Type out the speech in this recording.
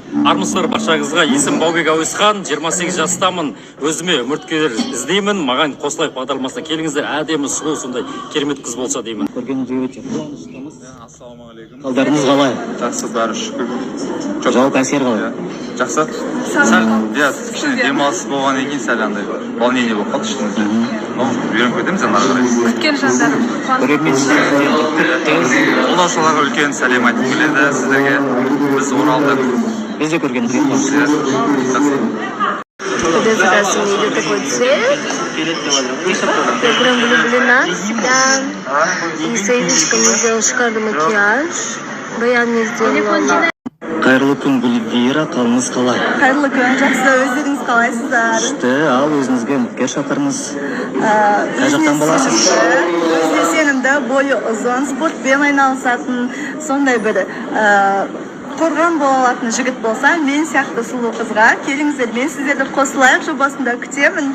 Армысыздар баршаңызға. Есім Баубек Әуесхан, 28 жастамын. Өзіме үміткер іздеймін. Маған қосылайық бағдарламасына келіңіздер. Әдемі, сұлу, сондай керемет қыз болса деймін. Көргеніңізге өте қуаныштымыз. Ассалаумағалейкум. Қалдарыңыз қалай? Жақсы, бәрі шүкір. Жалпы әсер қалай? Жақсы. Сәл, кішкене демалыс болғаннан кейін сәл андай волнение болып қалды ішімізде. Үйреніп кетеміз енді ары қарай. Күткен жандар. Қолдаушыларға үлкен сәлем айтып келеді сіздерге. Біз Оралдық. Біз де көргенімізге қуаныштымыз. Куда здравствуй, идет такой цвет. Я прям влюблена в себя. И Саидочка мне сделал шикарный макияж. Баян мне сделала. Қайырлы күн Гүлвира, қалыңыз қалай? Қайырлы күн, жақсы, өздеріңіз қалайсыздар? Күшті, ал өзіңізге үміткер шақырыңыз. Қай жақтан боласыз? Өзіне сенімді, бойы ұзын, спортпен айналысатын, сондай бір қорған бола алатын жігіт болса, мен сияқты сұлу қызға келіңіздер, мен сіздерді қосылайық жобасында күтемін.